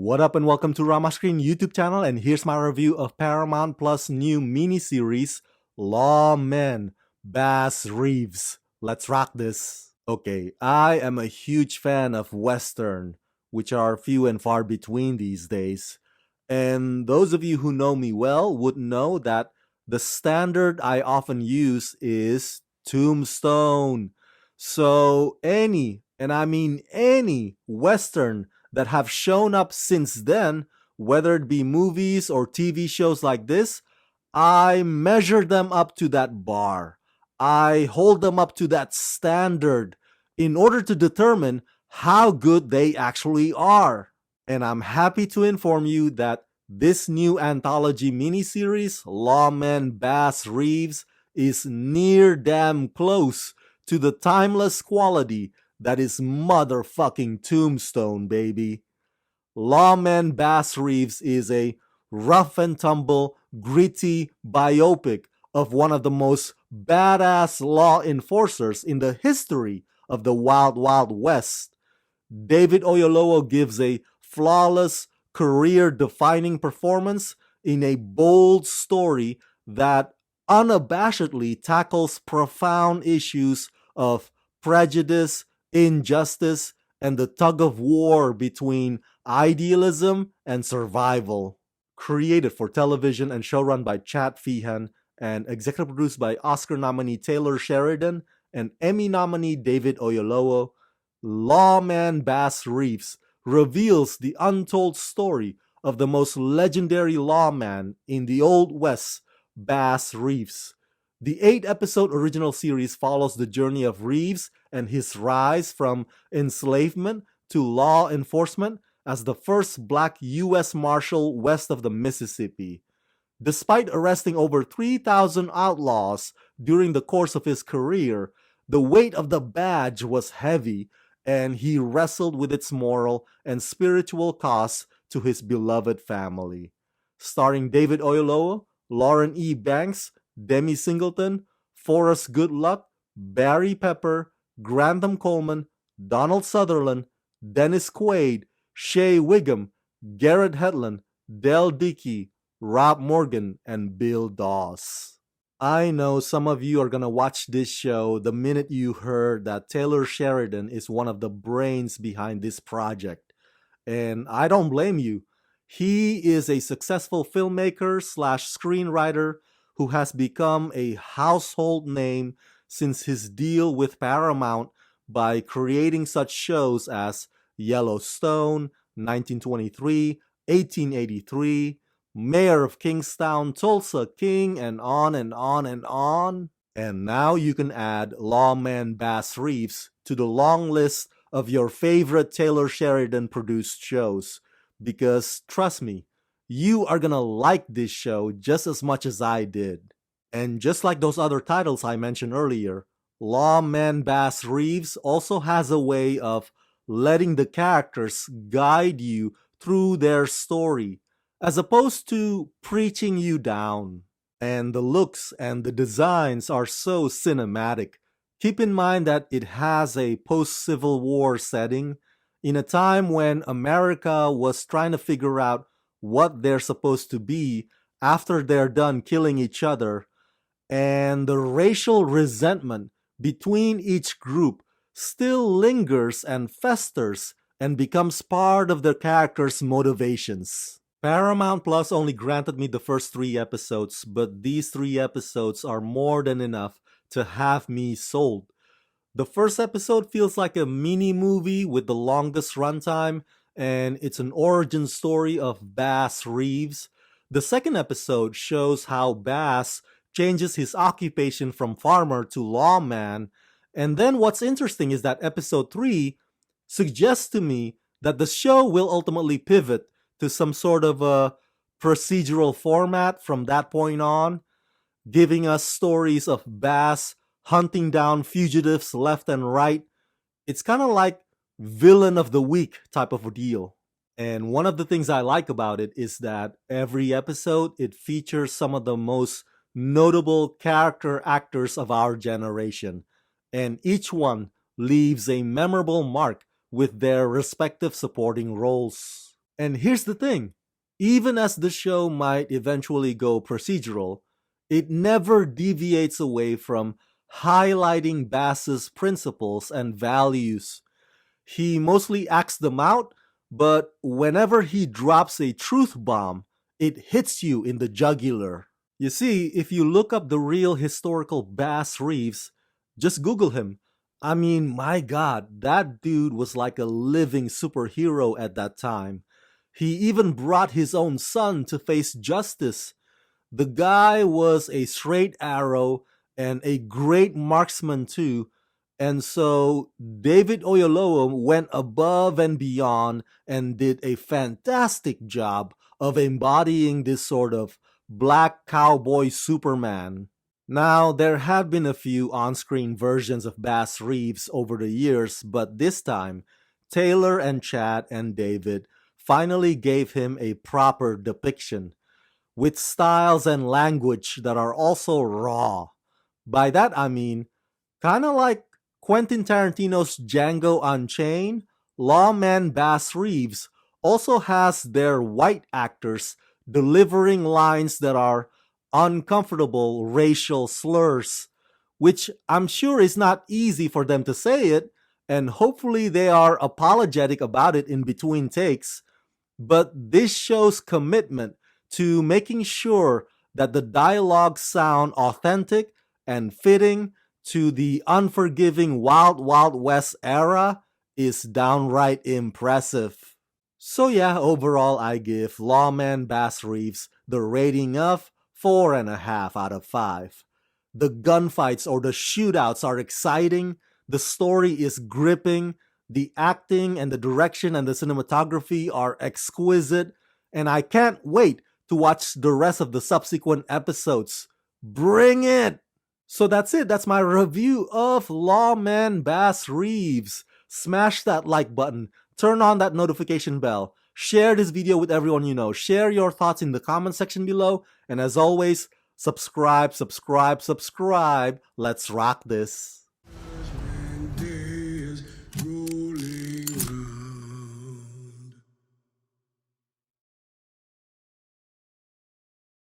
What up and welcome to Rama Screen YouTube channel, and here's my review of Paramount Plus new miniseries Lawmen Bass Reeves. Let's rock this. Okay, I am a huge fan of Western, which are few and far between these days. And those of you who know me well would know that the standard I often use is Tombstone. So any, and I mean any, Western that have shown up since then, whether it be movies or TV shows like this, I measure them up to that bar. I hold them up to that standard in order to determine how good they actually are. And I'm happy to inform you that this new anthology miniseries, Lawmen Bass Reeves, is near damn close to the timeless quality that is motherfucking Tombstone, baby. Lawmen Bass Reeves is a rough and tumble, gritty biopic of one of the most badass law enforcers in the history of the Wild Wild West. David Oyelowo gives a flawless, career-defining performance in a bold story that unabashedly tackles profound issues of prejudice, injustice, and the tug of war between idealism and survival. Created for television and showrun by Chad Feehan and executive produced by Oscar nominee Taylor Sheridan and Emmy nominee David Oyelowo, Lawman Bass Reeves reveals the untold story of the most legendary lawman in the Old West, Bass Reeves. The 8-episode original series follows the journey of Reeves and his rise from enslavement to law enforcement as the first black U.S. Marshal west of the Mississippi. Despite arresting over 3,000 outlaws during the course of his career, the weight of the badge was heavy, and he wrestled with its moral and spiritual costs to his beloved family. Starring David Oyelowo, Lauren E. Banks, Demi Singleton, Forrest Goodluck, Barry Pepper, Grantham Coleman, Donald Sutherland, Dennis Quaid, Shea Wiggum, Garrett Hedlund, Del Dickey, Rob Morgan, and Bill Dawes. I know some of you are gonna watch this show the minute you heard that Taylor Sheridan is one of the brains behind this project. And I don't blame you. He is a successful filmmaker slash screenwriter who has become a household name since his deal with Paramount by creating such shows as Yellowstone, 1923, 1883, Mayor of Kingstown, Tulsa King, and on and on and on. And now you can add Lawman Bass Reeves to the long list of your favorite Taylor Sheridan produced shows, because trust me, you are gonna like this show just as much as I did. And just like those other titles I mentioned earlier, Lawman Bass Reeves also has a way of letting the characters guide you through their story, as opposed to preaching you down. And the looks and the designs are so cinematic. Keep in mind that it has a post-Civil War setting in a time when America was trying to figure out what they're supposed to be after they're done killing each other, and the racial resentment between each group still lingers and festers and becomes part of the characters' motivations. Paramount Plus only granted me the first 3 episodes, but these 3 episodes are more than enough to have me sold. The first episode feels like a mini movie with the longest runtime, and it's an origin story of Bass Reeves. The second episode shows how Bass changes his occupation from farmer to lawman, and then what's interesting is that episode 3 suggests to me that the show will ultimately pivot to some sort of a procedural format from that point on, giving us stories of Bass hunting down fugitives left and right. It's kind of like villain of the week type of a deal. And one of the things I like about it is that every episode, it features some of the most notable character actors of our generation. And each one leaves a memorable mark with their respective supporting roles. And here's the thing, even as the show might eventually go procedural, it never deviates away from highlighting Bass's principles and values. He mostly acts them out, but whenever he drops a truth bomb, it hits you in the jugular. You see, if you look up the real historical Bass Reeves, just Google him. I mean, my god, that dude was like a living superhero at that time. He even brought his own son to face justice. The guy was a straight arrow and a great marksman too. And so David Oyelowo went above and beyond and did a fantastic job of embodying this sort of black cowboy Superman. Now, there have been a few on screen versions of Bass Reeves over the years, but this time, Taylor and Chad and David finally gave him a proper depiction with styles and language that are also raw. By that I mean, kind of like Quentin Tarantino's Django Unchained, Lawman Bass Reeves also has their white actors delivering lines that are uncomfortable racial slurs, which I'm sure is not easy for them to say it, and hopefully they are apologetic about it in between takes. But this shows commitment to making sure that the dialogue sound authentic and fitting to the unforgiving Wild Wild West era is downright impressive. So yeah, overall I give Lawman Bass Reeves the rating of 4.5 out of 5. The gunfights or the shootouts are exciting, the story is gripping, the acting and the direction and the cinematography are exquisite, and I can't wait to watch the rest of the subsequent episodes. Bring it! So that's it. That's my review of Lawman Bass Reeves. Smash that like button. Turn on that notification bell. Share this video with everyone you know. Share your thoughts in the comment section below. And as always, subscribe. Let's rock this.